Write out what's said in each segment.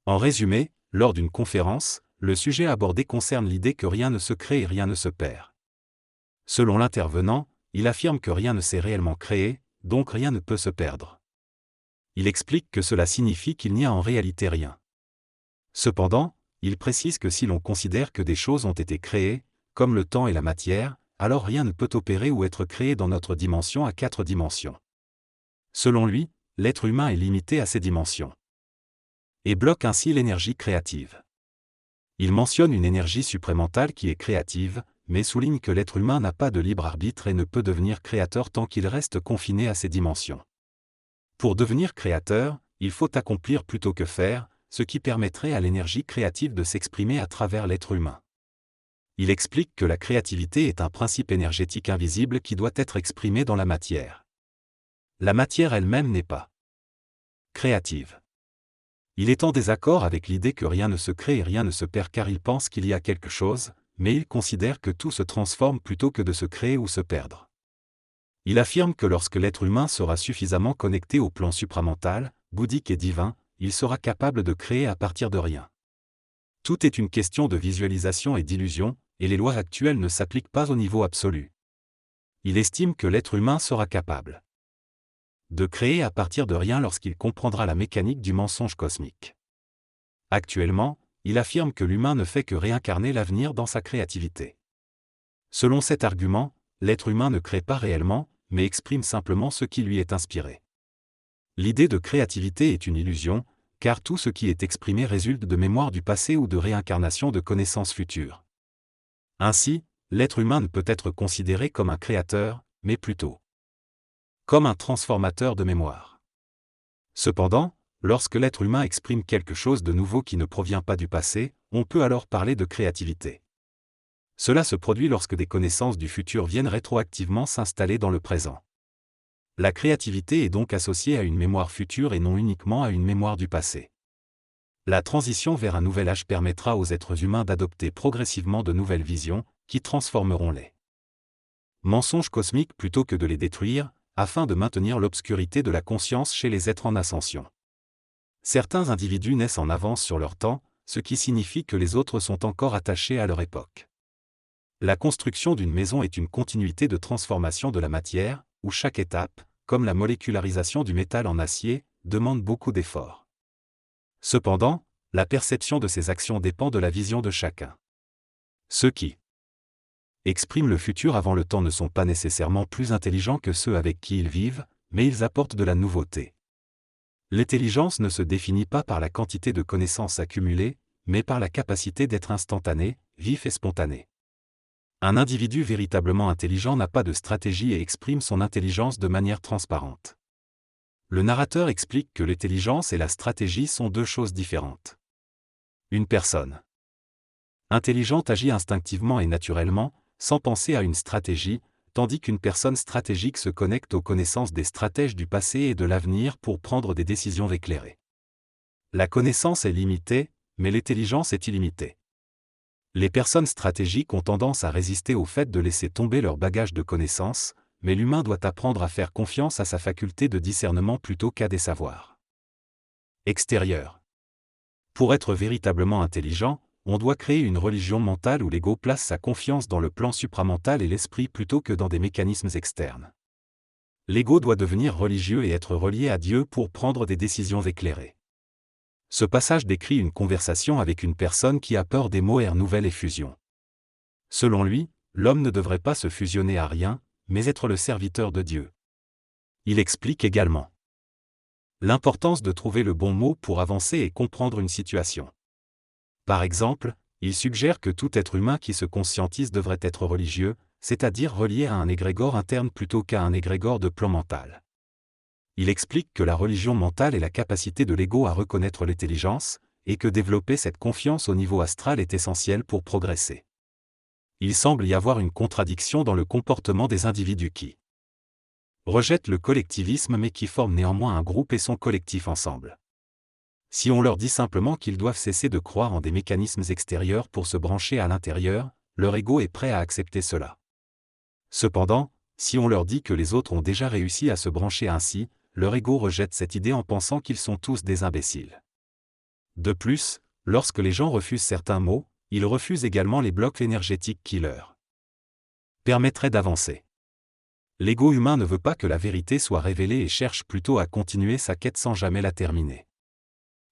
En résumé, lors d'une conférence, le sujet abordé concerne l'idée que rien ne se crée et rien ne se perd. Selon l'intervenant, il affirme que rien ne s'est réellement créé, donc rien ne peut se perdre. Il explique que cela signifie qu'il n'y a en réalité rien. Cependant, il précise que si l'on considère que des choses ont été créées, comme le temps et la matière, alors rien ne peut opérer ou être créé dans notre dimension à 4 dimensions. Selon lui, l'être humain est limité à ces dimensions. Et bloque ainsi l'énergie créative. Il mentionne une énergie supramentale qui est créative, mais souligne que l'être humain n'a pas de libre arbitre et ne peut devenir créateur tant qu'il reste confiné à ces dimensions. Pour devenir créateur, il faut accomplir plutôt que faire, ce qui permettrait à l'énergie créative de s'exprimer à travers l'être humain. Il explique que la créativité est un principe énergétique invisible qui doit être exprimé dans la matière. La matière elle-même n'est pas créative. Il est en désaccord avec l'idée que rien ne se crée et rien ne se perd car il pense qu'il y a quelque chose, mais il considère que tout se transforme plutôt que de se créer ou se perdre. Il affirme que lorsque l'être humain sera suffisamment connecté au plan supramental, bouddhique et divin, il sera capable de créer à partir de rien. Tout est une question de visualisation et d'illusion, et les lois actuelles ne s'appliquent pas au niveau absolu. Il estime que l'être humain sera capable de créer à partir de rien lorsqu'il comprendra la mécanique du mensonge cosmique. Actuellement, il affirme que l'humain ne fait que réincarner l'avenir dans sa créativité. Selon cet argument, l'être humain ne crée pas réellement, mais exprime simplement ce qui lui est inspiré. L'idée de créativité est une illusion, car tout ce qui est exprimé résulte de mémoire du passé ou de réincarnation de connaissances futures. Ainsi, l'être humain ne peut être considéré comme un créateur, mais plutôt comme un transformateur de mémoire. Cependant, lorsque l'être humain exprime quelque chose de nouveau qui ne provient pas du passé, on peut alors parler de créativité. Cela se produit lorsque des connaissances du futur viennent rétroactivement s'installer dans le présent. La créativité est donc associée à une mémoire future et non uniquement à une mémoire du passé. La transition vers un nouvel âge permettra aux êtres humains d'adopter progressivement de nouvelles visions, qui transformeront les mensonges cosmiques plutôt que de les détruire, afin de maintenir l'obscurité de la conscience chez les êtres en ascension. Certains individus naissent en avance sur leur temps, ce qui signifie que les autres sont encore attachés à leur époque. La construction d'une maison est une continuité de transformation de la matière, où chaque étape, comme la molécularisation du métal en acier, demande beaucoup d'efforts. Cependant, la perception de ces actions dépend de la vision de chacun. Ceux qui expriment le futur avant le temps ne sont pas nécessairement plus intelligents que ceux avec qui ils vivent, mais ils apportent de la nouveauté. L'intelligence ne se définit pas par la quantité de connaissances accumulées, mais par la capacité d'être instantané, vif et spontané. Un individu véritablement intelligent n'a pas de stratégie et exprime son intelligence de manière transparente. Le narrateur explique que l'intelligence et la stratégie sont deux choses différentes. Une personne intelligente agit instinctivement et naturellement, sans penser à une stratégie, tandis qu'une personne stratégique se connecte aux connaissances des stratèges du passé et de l'avenir pour prendre des décisions éclairées. La connaissance est limitée, mais l'intelligence est illimitée. Les personnes stratégiques ont tendance à résister au fait de laisser tomber leur bagage de connaissances, mais l'humain doit apprendre à faire confiance à sa faculté de discernement plutôt qu'à des savoirs extérieurs. Pour être véritablement intelligent, on doit créer une religion mentale où l'ego place sa confiance dans le plan supramental et l'esprit plutôt que dans des mécanismes externes. L'ego doit devenir religieux et être relié à Dieu pour prendre des décisions éclairées. Ce passage décrit une conversation avec une personne qui a peur des mots nouvelle et fusion. Selon lui, l'homme ne devrait pas se fusionner à rien, mais être le serviteur de Dieu. Il explique également l'importance de trouver le bon mot pour avancer et comprendre une situation. Par exemple, il suggère que tout être humain qui se conscientise devrait être religieux, c'est-à-dire relié à un égrégore interne plutôt qu'à un égrégore de plan mental. Il explique que la religion mentale est la capacité de l'ego à reconnaître l'intelligence, et que développer cette confiance au niveau astral est essentiel pour progresser. Il semble y avoir une contradiction dans le comportement des individus qui rejettent le collectivisme mais qui forment néanmoins un groupe et sont collectifs ensemble. Si on leur dit simplement qu'ils doivent cesser de croire en des mécanismes extérieurs pour se brancher à l'intérieur, leur ego est prêt à accepter cela. Cependant, si on leur dit que les autres ont déjà réussi à se brancher ainsi, leur ego rejette cette idée en pensant qu'ils sont tous des imbéciles. De plus, lorsque les gens refusent certains mots, ils refusent également les blocs énergétiques qui leur permettraient d'avancer. L'ego humain ne veut pas que la vérité soit révélée et cherche plutôt à continuer sa quête sans jamais la terminer.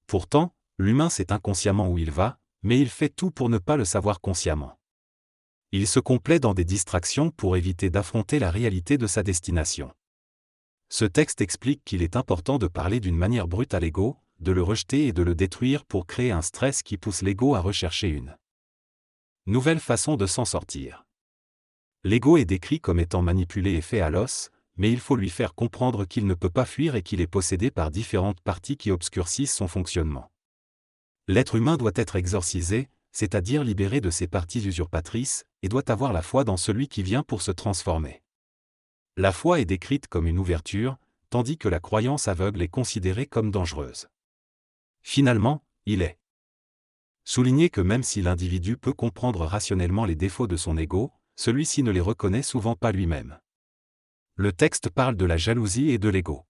Pourtant, l'humain sait inconsciemment où il va, mais il fait tout pour ne pas le savoir consciemment. Il se complaît dans des distractions pour éviter d'affronter la réalité de sa destination. Ce texte explique qu'il est important de parler d'une manière brute à l'ego, de le rejeter et de le détruire pour créer un stress qui pousse l'ego à rechercher une nouvelle façon de s'en sortir. L'ego est décrit comme étant manipulé et fait à l'os, mais il faut lui faire comprendre qu'il ne peut pas fuir et qu'il est possédé par différentes parties qui obscurcissent son fonctionnement. L'être humain doit être exorcisé, c'est-à-dire libéré de ses parties usurpatrices, et doit avoir la foi dans celui qui vient pour se transformer. La foi est décrite comme une ouverture, tandis que la croyance aveugle est considérée comme dangereuse. Finalement, il est souligné que même si l'individu peut comprendre rationnellement les défauts de son ego, celui-ci ne les reconnaît souvent pas lui-même. Le texte parle de la jalousie et de l'ego.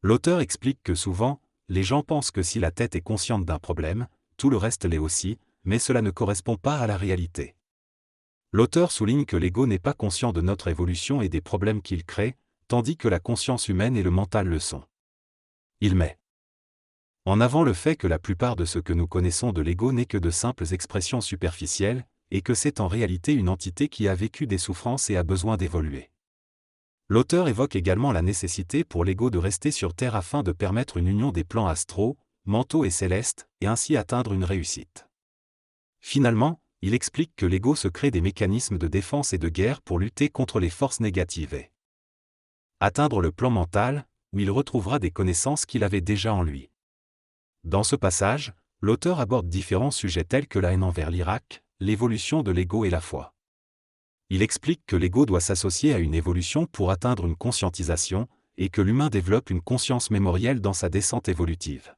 L'auteur explique que souvent, les gens pensent que si la tête est consciente d'un problème, tout le reste l'est aussi, mais cela ne correspond pas à la réalité. L'auteur souligne que l'ego n'est pas conscient de notre évolution et des problèmes qu'il crée, tandis que la conscience humaine et le mental le sont. Il met en avant le fait que la plupart de ce que nous connaissons de l'ego n'est que de simples expressions superficielles, et que c'est en réalité une entité qui a vécu des souffrances et a besoin d'évoluer. L'auteur évoque également la nécessité pour l'ego de rester sur Terre afin de permettre une union des plans astraux, mentaux et célestes, et ainsi atteindre une réussite. Finalement, il explique que l'ego se crée des mécanismes de défense et de guerre pour lutter contre les forces négatives et atteindre le plan mental, où il retrouvera des connaissances qu'il avait déjà en lui. Dans ce passage, l'auteur aborde différents sujets tels que la haine envers l'Irak, l'évolution de l'ego et la foi. Il explique que l'ego doit s'associer à une évolution pour atteindre une conscientisation, et que l'humain développe une conscience mémorielle dans sa descente évolutive.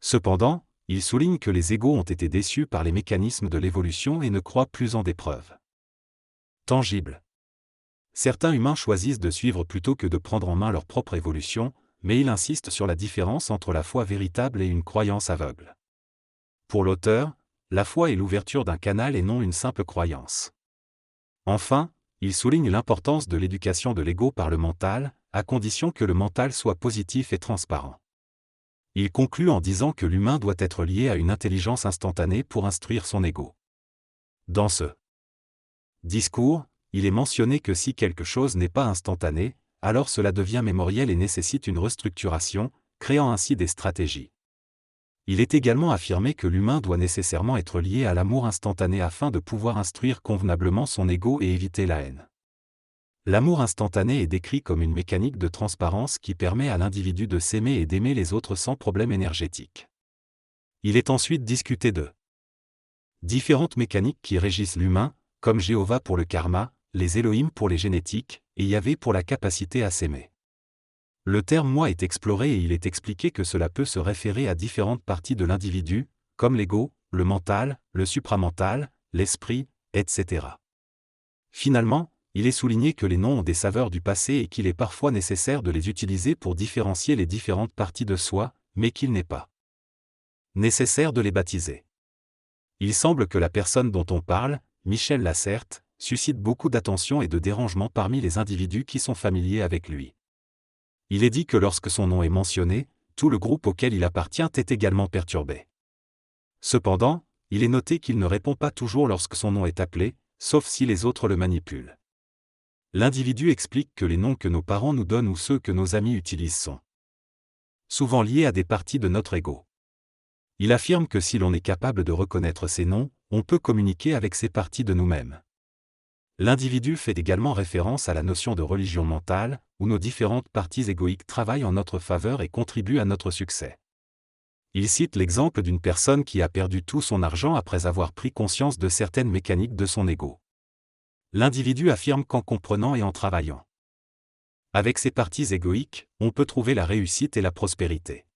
Cependant, il souligne que les égos ont été déçus par les mécanismes de l'évolution et ne croient plus en des preuves tangibles. Certains humains choisissent de suivre plutôt que de prendre en main leur propre évolution, mais il insiste sur la différence entre la foi véritable et une croyance aveugle. Pour l'auteur, la foi est l'ouverture d'un canal et non une simple croyance. Enfin, il souligne l'importance de l'éducation de l'ego par le mental, à condition que le mental soit positif et transparent. Il conclut en disant que l'humain doit être lié à une intelligence instantanée pour instruire son ego. Dans ce discours, il est mentionné que si quelque chose n'est pas instantané, alors cela devient mémoriel et nécessite une restructuration, créant ainsi des stratégies. Il est également affirmé que l'humain doit nécessairement être lié à l'amour instantané afin de pouvoir instruire convenablement son ego et éviter la haine. L'amour instantané est décrit comme une mécanique de transparence qui permet à l'individu de s'aimer et d'aimer les autres sans problème énergétique. Il est ensuite discuté de différentes mécaniques qui régissent l'humain, comme Jéhovah pour le karma, les Elohim pour les génétiques, et Yahvé pour la capacité à s'aimer. Le terme moi est exploré et il est expliqué que cela peut se référer à différentes parties de l'individu, comme l'ego, le mental, le supramental, l'esprit, etc. Finalement, il est souligné que les noms ont des saveurs du passé et qu'il est parfois nécessaire de les utiliser pour différencier les différentes parties de soi, mais qu'il n'est pas nécessaire de les baptiser. Il semble que la personne dont on parle, Michel Lacerte, suscite beaucoup d'attention et de dérangement parmi les individus qui sont familiers avec lui. Il est dit que lorsque son nom est mentionné, tout le groupe auquel il appartient est également perturbé. Cependant, il est noté qu'il ne répond pas toujours lorsque son nom est appelé, sauf si les autres le manipulent. L'individu explique que les noms que nos parents nous donnent ou ceux que nos amis utilisent sont souvent liés à des parties de notre ego. Il affirme que si l'on est capable de reconnaître ces noms, on peut communiquer avec ces parties de nous-mêmes. L'individu fait également référence à la notion de religion mentale, où nos différentes parties égoïques travaillent en notre faveur et contribuent à notre succès. Il cite l'exemple d'une personne qui a perdu tout son argent après avoir pris conscience de certaines mécaniques de son ego. L'individu affirme qu'en comprenant et en travaillant avec ses parties égoïques, on peut trouver la réussite et la prospérité.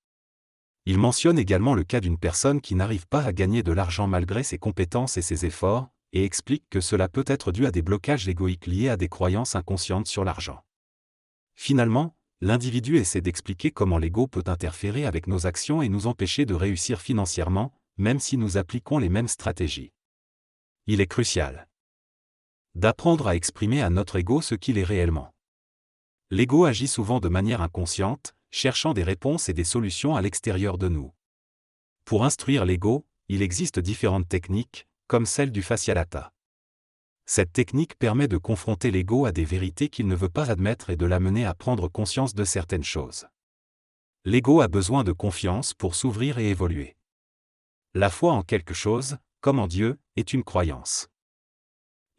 Il mentionne également le cas d'une personne qui n'arrive pas à gagner de l'argent malgré ses compétences et ses efforts, et explique que cela peut être dû à des blocages égoïques liés à des croyances inconscientes sur l'argent. Finalement, l'individu essaie d'expliquer comment l'ego peut interférer avec nos actions et nous empêcher de réussir financièrement, même si nous appliquons les mêmes stratégies. Il est crucial d'apprendre à exprimer à notre ego ce qu'il est réellement. L'ego agit souvent de manière inconsciente, cherchant des réponses et des solutions à l'extérieur de nous. Pour instruire l'ego, il existe différentes techniques, comme celle du Facialata. Cette technique permet de confronter l'ego à des vérités qu'il ne veut pas admettre et de l'amener à prendre conscience de certaines choses. L'ego a besoin de confiance pour s'ouvrir et évoluer. La foi en quelque chose, comme en Dieu, est une croyance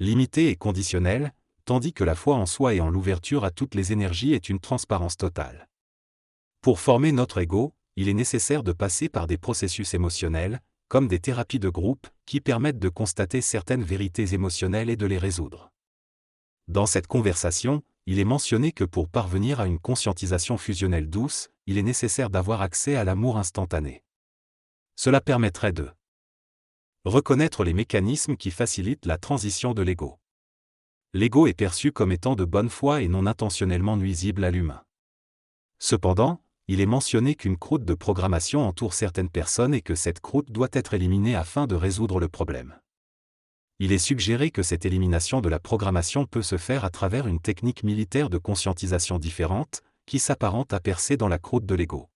limitée et conditionnelle, tandis que la foi en soi et en l'ouverture à toutes les énergies est une transparence totale. Pour former notre ego, il est nécessaire de passer par des processus émotionnels, comme des thérapies de groupe, qui permettent de constater certaines vérités émotionnelles et de les résoudre. Dans cette conversation, il est mentionné que pour parvenir à une conscientisation fusionnelle douce, il est nécessaire d'avoir accès à l'amour instantané. Cela permettrait de reconnaître les mécanismes qui facilitent la transition de l'ego. L'ego est perçu comme étant de bonne foi et non intentionnellement nuisible à l'humain. Cependant, il est mentionné qu'une croûte de programmation entoure certaines personnes et que cette croûte doit être éliminée afin de résoudre le problème. Il est suggéré que cette élimination de la programmation peut se faire à travers une technique militaire de conscientisation différente, qui s'apparente à percer dans la croûte de l'ego.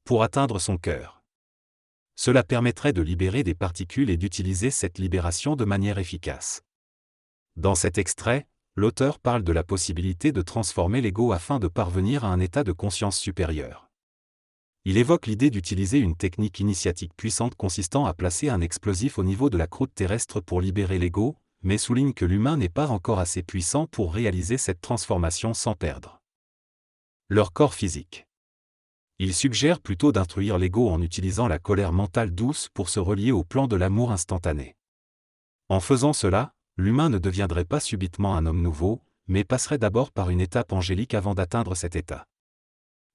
Pour atteindre son cœur. Cela permettrait de libérer des particules et d'utiliser cette libération de manière efficace. Dans cet extrait, l'auteur parle de la possibilité de transformer l'ego afin de parvenir à un état de conscience supérieur. Il évoque l'idée d'utiliser une technique initiatique puissante consistant à placer un explosif au niveau de la croûte terrestre pour libérer l'ego, mais souligne que l'humain n'est pas encore assez puissant pour réaliser cette transformation sans perdre leur corps physique. Il suggère plutôt d'instruire l'ego en utilisant la colère mentale douce pour se relier au plan de l'amour instantané. En faisant cela, l'humain ne deviendrait pas subitement un homme nouveau, mais passerait d'abord par une étape angélique avant d'atteindre cet état.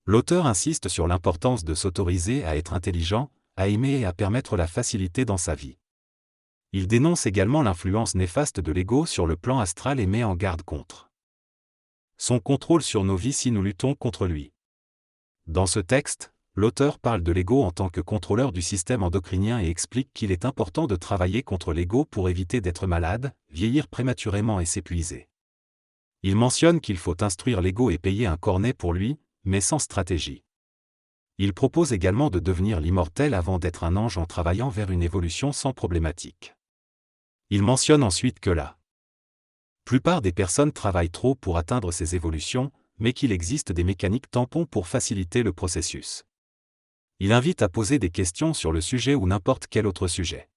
L'auteur insiste sur l'importance de s'autoriser à être intelligent, à aimer et à permettre la facilité dans sa vie. Il dénonce également l'influence néfaste de l'ego sur le plan astral et met en garde contre son contrôle sur nos vies si nous luttons contre lui. Dans ce texte, l'auteur parle de l'ego en tant que contrôleur du système endocrinien et explique qu'il est important de travailler contre l'ego pour éviter d'être malade, vieillir prématurément et s'épuiser. Il mentionne qu'il faut instruire l'ego et payer un cornet pour lui, mais sans stratégie. Il propose également de devenir l'immortel avant d'être un ange en travaillant vers une évolution sans problématique. Il mentionne ensuite que la plupart des personnes travaillent trop pour atteindre ces évolutions, mais qu'il existe des mécaniques tampons pour faciliter le processus. Il invite à poser des questions sur le sujet ou n'importe quel autre sujet.